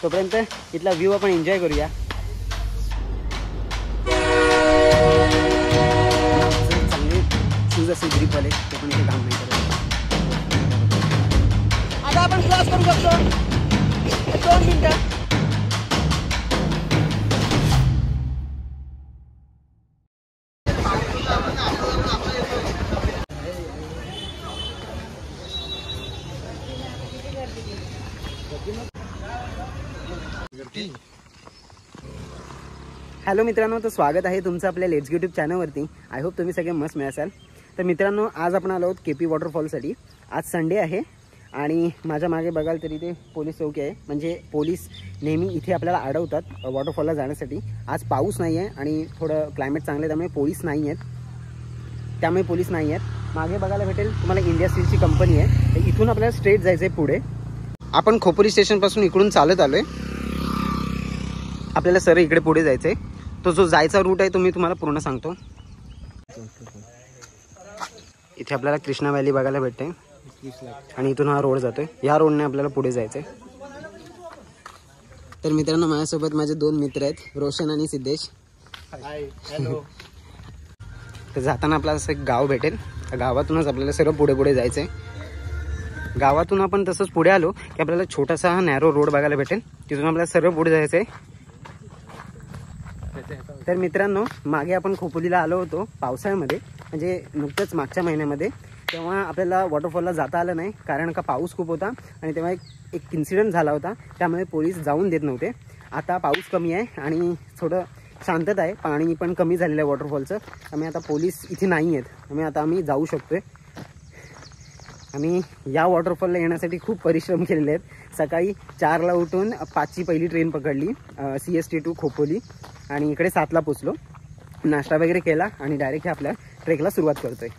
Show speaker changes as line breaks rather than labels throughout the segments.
तोपर्यंत इथला व्ह्यू आपण एन्जॉय करूया। चांगले शूज असेल ग्रिपवाले ते पण इथे काम नाही करत। आता आपण क्रॉस करू शकतो 2 मिनिटं। हॅलो मित्रांनो, तर स्वागत आहे तुमचं आपल्या लेट्स यूट्यूब चॅनलवरती। आय होप तुम्ही सगळे मस्त मिळाल। तर मित्रांनो, आज आपण आलो आहोत केपी वॉटरफॉलसाठी। आज संडे आहे आणि माझ्या मागे बघाल तरी ते पोलीस चौकी आहे, म्हणजे पोलीस नेहमी इथे आपल्याला अडवतात वॉटरफॉलला जाण्यासाठी। आज पाऊस नाही आहे आणि थोडं क्लायमेट चांगलं आहे, त्यामुळे पोलीस नाही आहेत। मागे बघायला भेटेल तुम्हाला इंडिया स्टीलची कंपनी आहे। तर इथून आपल्याला स्ट्रेट जायचं आहे पुढे। आपण खोपोली स्टेशनपासून इकडून चालत आलो आहे। आपल्याला सर इकडे पुढे जायचं आहे। तो जो जायचा रूट आहे तो मी तुम्हाला पूर्ण सांगतो। इथे आपल्याला कृष्णा व्हॅली बघायला भेटते आणि इथून हा रोड जातोय। या रोडने आपल्याला पुढे जायचं आहे। तर मित्रांनो, माझ्यासोबत माझे 2 मित्र आहेत, रोशन आणि सिद्धेश।
हाय, हॅलो।
तर जाताना आपल्याला असं एक गाव भेटेल। त्या गावातूनच आपल्याला सर्व पुढे पुढे जायचं आहे। गावातून आपण तसंच पुढे आलो की आपल्याला छोटासा हा नॅरो रोड बघायला भेटेल, तिथून आपल्याला सर्व पुढे जायचं आहे। तर मित्रांनो, मागे आपण खोपोलीला आलो होतो पावसाळ्यामध्ये, म्हणजे नुकतंच मागच्या महिन्यामध्ये। तेव्हा आपल्याला वॉटरफॉलला जाता आलं नाही, कारण का पाऊस खूप होता आणि तेव्हा एक इन्सिडेंट झाला होता, त्यामुळे पोलीस जाऊन देत नव्हते। आता पाऊस कमी आहे आणि थोडं शांतता आहे, पाणी पण कमी झालेलं आहे वॉटरफॉलचं, त्यामुळे आता पोलीस इथे नाही आहेत, त्यामुळे आता आम्ही जाऊ शकतोय। आम्ही या वॉटरफॉलला येण्यासाठी खूप परिश्रम केलेले आहेत। सकाळी 4ला उठून 5ची पहिली ट्रेन पकडली CST टू खोपोली आणि इकडे 7ला पोचलो। नाश्ता वगैरे केला आणि डायरेक्ट आपल्या ट्रेकला सुरुवात करतोय।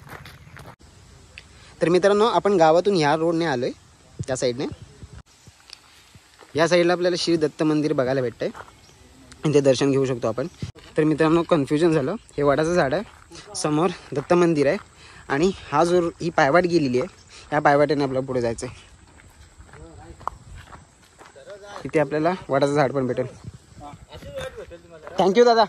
तर मित्रांनो, आपण गावातून या रोडने आलोय, त्या साईडने। या साईडला आपल्याला श्री दत्त मंदिर बघायला भेटतंय, इथे दर्शन घेऊ शकतो आपण। तर मित्रांनो, कन्फ्युजन झालं, हे वडाचं झाड आहे, समोर दत्त मंदिर आहे आणि हा जो ही पायवाट गेलेली आहे, या पायवाटेने आपल्याला पुढे जायचं आहे। इथे आपल्याला वडाचं झाड पण भेटेल। थँक्यू दादा।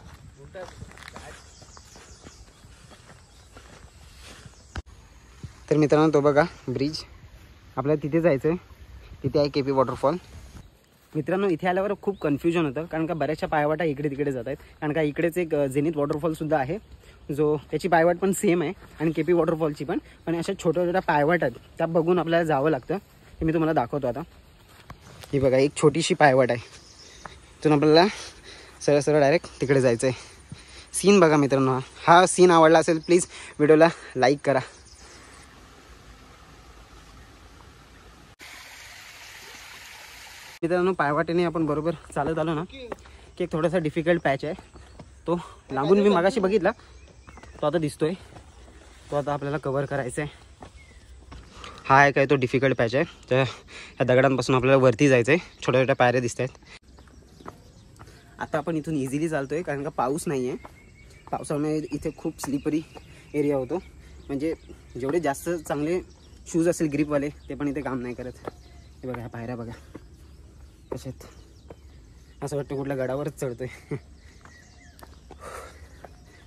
तर मित्रांनो, तो बघा ब्रिज, आपल्याला तिथे जायचं आहे। तिथे आहे केपी वॉटरफॉल। मित्रांनो, इथे आल्यावर खूप कन्फ्युजन होतं, कारण का बऱ्याचशा पायवाटा इकडे तिकडे जात आहेत। कारण का इकडेच एक झेनिथ वॉटरफॉलसुद्धा आहे, जो त्याची पायवाट पण सेम आहे आणि केपी वॉटरफॉलची पण अशा छोट्या छोट्या पायवाट आहेत, त्या बघून आपल्याला जावं लागतं। हे मी तुम्हाला दाखवतो आता। ही बघा, एक छोटीशी पायवाट आहे, इथून आपल्याला सरळ सरळ डायरेक्ट तिकडे जायचं आहे। सीन बघा मित्रांनो, हा सीन आवडला असेल प्लीज व्हिडिओला लाईक करा। मित्रांनो, पायवाटेने आपण बरोबर चालत आलो ना की एक थोडासा डिफिकल्ट पॅच आहे, तो लांबून मी मागाशी बघितला, तो आता दिसतोय, तो आता आपल्याला कव्हर करायचा आहे। हा आहे काय तो डिफिकल्ट पॅच आहे, तर ह्या दगडांपासून आपल्याला वरती जायचं आहे। छोट्या छोट्या पायऱ्या दिसत आहेत। आता आपण इथून इझिली चालतोय, कारण का पाऊस नाही आहे। पावसामुळे इथे खूप स्लिपरी एरिया होतो, म्हणजे जेवढे जास्त चांगले शूज असेल ग्रिपवाले ते पण इथे काम नाही करत। हे बघा, ह्या पायऱ्या बघा कशा आहेत, असं वाटतं कुठल्या गडावरच चढतोय।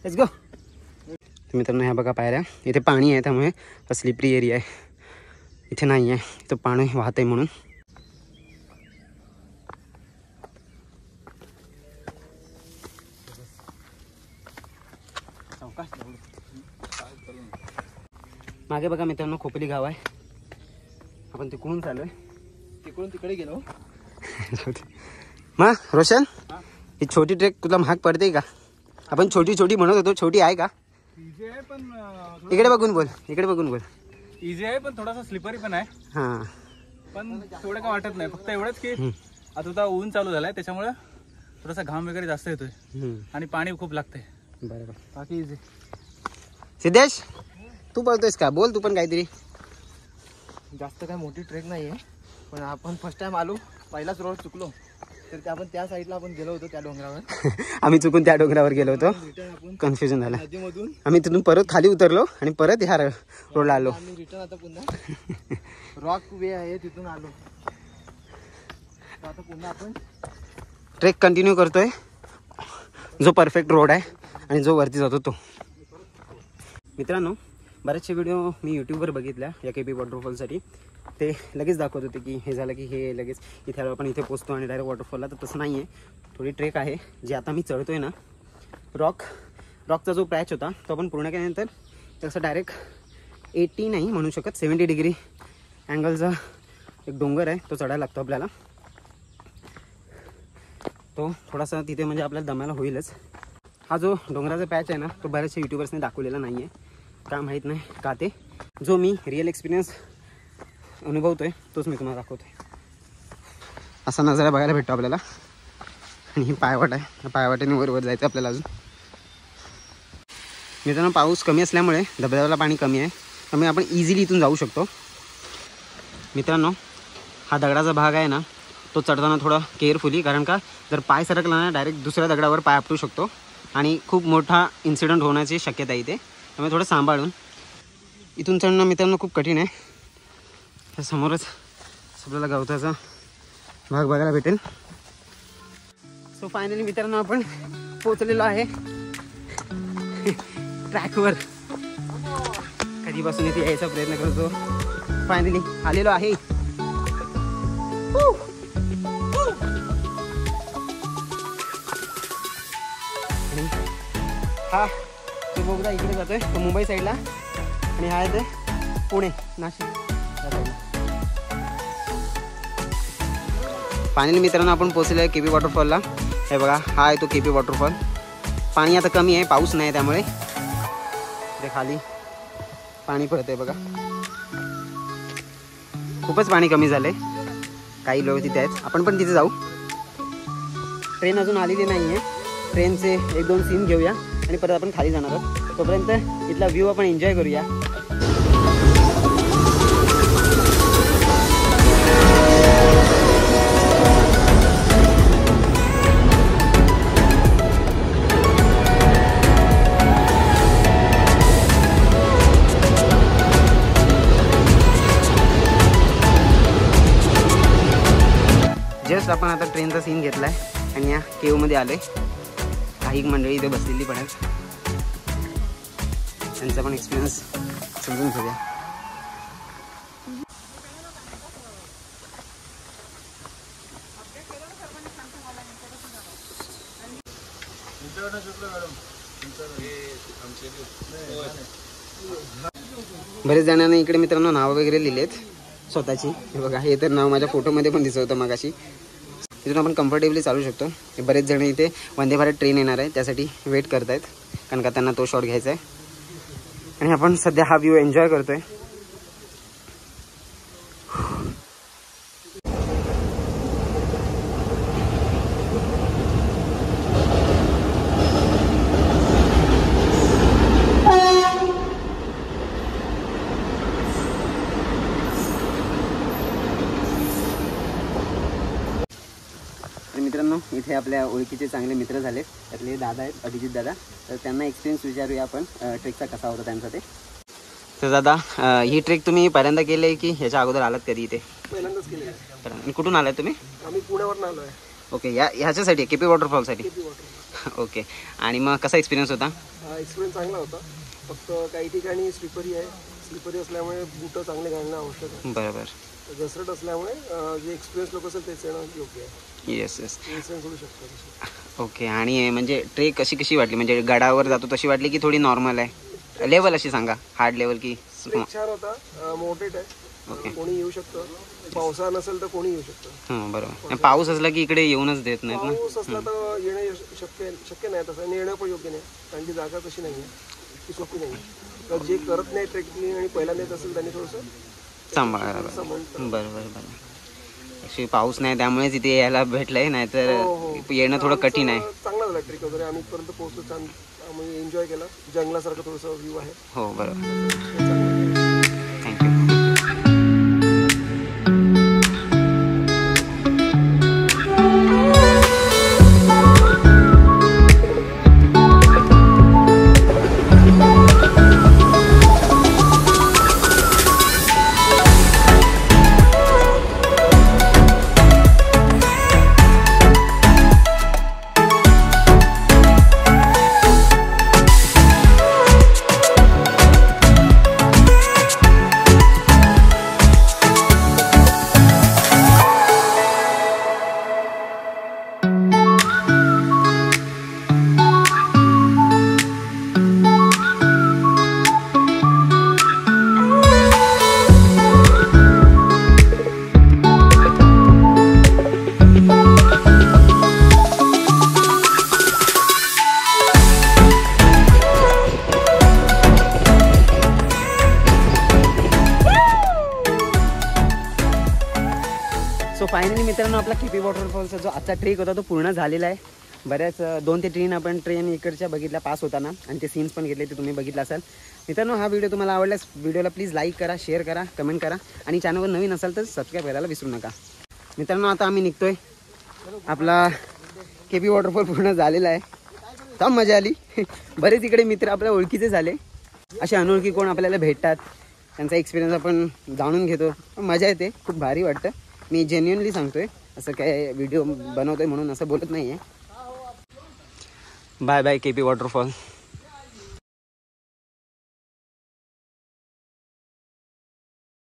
Let's go. मित्रांनो, ह्या बघा पायऱ्या, इथे पाणी आहे त्यामुळे स्लिपरी एरिया आहे, इथे नाही आहे, इथं पाणी वाहत आहे म्हणून। मागे बघा मित्रांनो, खोपोली गाव आहे, आपण तिकडून चालूय,
तिकडून तिकडे गेलो।
मग रोशन, ही छोटी ट्रेक तुला महाग पडते का? आपण छोटी छोटी म्हणत होतो, छोटी आहे का?
इझी आहे पण
इकडे बघून बोल, इकडे बघून बोल।
इझी आहे पण थोडासा स्लिपरी पण आहे।
हां,
पण थोडं काय वाटत नाही, फक्त एवढंच की आता उद्या ऊन चालू झालाय, त्याच्यामुळे थोडासा घाम वगैरे जास्त येतोय आणि पाणी खूप लागते।
बरोबर,
बाकी इझी।
सिद्धेश, तू पळतोयस का? बोल तू पण काहीतरी।
जास्त काय मोठी ट्रेक नाही आहे, पण आपण फर्स्ट टाइम आलो, पहिलाच रोड चुकलो, तर ते आपण त्या साईडला आपण गेलो होतो त्या डोंगरावर।
आम्ही चुकून त्या डोंगरावर गेलो होतो,
रिटर्न आपण
कन्फ्युजन झालं।
नदीमधून
आम्ही तिथून परत खाली उतरलो आणि परत ह्या रोडला आलो।
आम्ही रिटर्न आता पुन्हा रॉक वे आहे तिथून आलो। तर आता पुन्हा आपण
ट्रेक कंटिन्यू करतोय, जो परफेक्ट रोड आहे आणि जो वरती जातो तो. मित्रांनो, बरेचसे व्हिडिओ मी यूट्यूबवर बघितल्या या KP वॉटरफॉलसाठी. ते लगेच दाखवत होते की हे झालं की हे लगेच इथे आलो आपण, इथे पोचतो आणि डायरेक्ट वॉटरफॉलला. तर तसं नाही आहे, थोडी ट्रेक आहे जी आता मी चढतोय ना. रॉकचा जो पॅच होता तो आपण पूर्ण केल्यानंतर तसं डायरेक्ट 80 नाही म्हणू शकत, 70 डिग्री अँगलचा एक डोंगर आहे, तो चढायला लागतो आपल्याला. तो थोडासा तिथे म्हणजे आपल्याला दमायला होईलच. हा जो डोंगराचा पॅच आहे ना, तो बऱ्याचशा यूट्यूबर्सने दाखवलेला नाही आहे, का माहीत नाही का. ते जो मी रिअल एक्सपिरियन्स अनुभवतोय तोच मी तुम्हाला दाखवतोय. असा नजारा बघायला भेटतो आपल्याला. आणि ही पायवाट आहे, पायवाटेने वर जायचं आपल्याला. अजून मित्रांनो, पाऊस कमी असल्यामुळे धबधब्याला पाणी कमी आहे, त्यामुळे आपण इझिली इथून जाऊ शकतो. मित्रांनो, हा दगडाचा भाग आहे ना, तो चढताना थोडा केअरफुली, कारण का जर पाय सरकला ना डायरेक्ट दुसऱ्या दगडावर पाय आपटू शकतो आणि खूप मोठा इन्सिडेंट होण्याची शक्यता आहे इथे. त्यामुळे थोडं सांभाळून इथून चढणं मित्रांनो खूप कठीण आहे. त्या समोरच आपल्याला गवताचा भाग बघायला भेटेल. सो फायनली मित्रांनो, आपण पोचलेलो आहे ट्रॅकवर. कधीपासून इथे यायचा प्रयत्न करतो, फायनली आलेलो आहे. हा तो बोगदा इकडे जातोय, तो मुंबई साईडला, आणि हा आहे ते पुणे नाशिक त्या साईडला. फायनली मित्रांनो, आपण पोहोचलो आहे KP वॉटरफॉलला. हे बघा, हा आहे तो KP वॉटरफॉल. पाणी आता कमी आहे, पाऊस नाही, त्यामुळे ते खाली पाणी पडतंय बघा. खूपच पाणी कमी झालंय. काही लोक तिथे आहेत, आपण पण तिथे जाऊ. ट्रेन अजून आलेली नाही आहे, ट्रेनचे 1-2 सीन घेऊया आणि परत आपण खाली जाणार आहोत. तोपर्यंत इथला व्ह्यू आपण एन्जॉय करूया. जस्ट आपण आता ट्रेनचा सीन घेतलाय आणि या केवमध्ये आलोय. काही मंडळी इथे बसलेली पण आहेत, त्यांचा पण एक्सपिरियन्स समजून घेऊया. बरेच जणांनी इकडे मित्रांनो नाव वगैरे लिहिलेत स्वतःची. हे बघा, हे तर नाव माझ्या फोटोमध्ये पण दिसत होतं मगाशी. इथून आपण कम्फर्टेबली चालू शकतो. बरेच जण इथे वंदे भारत ट्रेन येणार आहे त्यासाठी वेट करत आहेत, कारण का त्यांना तो शॉट घ्यायचा आहे. आणि आपण सध्या हा व्ह्यू एन्जॉय करतोय. मित्रांनो, इथे आपल्या ओळखीचे चांगले मित्र झाले, त्यातले दादा आहेत, अभिजित दादा. तर त्यांना एक्सपिरियन्स विचारूया आपण, ट्रेकचा कसा होता त्यांचा ते. तर दादा, ही ट्रेक तुम्ही पहिल्यांदा केली आहे की ह्याच्या अगोदर आलात कधी इथे?
पहिल्यांदाच केले.
आणि कुठून आलात तुम्ही?
आम्ही पुण्यावरून आलो आहे.
ओके, ह्याच्यासाठी KP वॉटरफॉलसाठी? ओके. आणि मग कसा एक्सपिरियन्स होता?
एक्सपिरियन्स चांगला होता, फक्त काही ठिकाणी स्लिपरी आहे. स्लिपरी असल्यामुळे बूट चांगले घालणं आवश्यक आहे.
बरोबर.
घसरट असल्यामुळे जे एक्सपिरियन्स लोक असेल तेच येणं योग्य आहे.
Yes yes.
इन्सिडेंट होऊ शकतो.
ओके. आणि म्हणजे ट्रेक कशी वाटली? म्हणजे गडावर जातो तशी वाटली की थोडी नॉर्मल आहे? लेवल अशी सांगा, हार्ड लेवल की?
छान होता, मोठेट आहे. ओके. कोणी येऊ शकतं, पावसा नसेल तर कोणी येऊ शकतं.
हां बरोबर. पाऊस असला की इकडे येऊनच देत नाहीत ना?
पाऊस असला तर येणं शक्य नाही तसं, आणि येणं पण योग्य नाही, कारण की जागा तशी नाही आहे, ती सोपी नाही. तर जे करत नाही ट्रेकिंग आणि पहिल्यांदा येत असेल त्यांनी थोडंसं
सांभाळायला. बरोबर बरोबर. ॲक्च्युली पाऊस नाही त्यामुळेच इथे यायला भेटलंय, नाहीतर येणं थोडं कठीण आहे.
चांगला झाला ट्रेक वगैरे, आम्ही इथपर्यंत पोहोचलो, छान आम्ही एन्जॉय केला. जंगलासारखं थोडंसं व्ह्यू आहे.
हो बरोबर. सो फायनली मित्रांनो आपला केपी वॉटरफॉलचा जो आजचा ट्रेक होता तो पूर्ण झालेला आहे. बऱ्याच 2 ते 3 आपण ट्रेन इकडच्या बघितल्या पास होताना आणि ते सीन्स पण घेतले ते तुम्ही बघितला असाल. मित्रांनो हा व्हिडिओ तुम्हाला आवडल्यास व्हिडिओला प्लीज लाईक करा, शेअर करा, कमेंट करा आणि चॅनलवर नवीन असाल तर सबस्क्राईब करायला विसरू नका. मित्रांनो आता आम्ही निघतोय. आपला केपी वॉटरफॉल पूर्ण झालेला आहे. तर मजा आली. बरेच इकडे मित्र आपल्या ओळखीचे झाले. असे अनोळखी कोण आपल्याला भेटतात, त्यांचा एक्सपिरियन्स आपण जाणून घेतो. मजा येते, खूप भारी वाटतं. मी जेन्युअनली सांगतोय, असं काय व्हिडिओ बनवतोय म्हणून असं बोलत नाही आहे. Bye bye KP waterfall.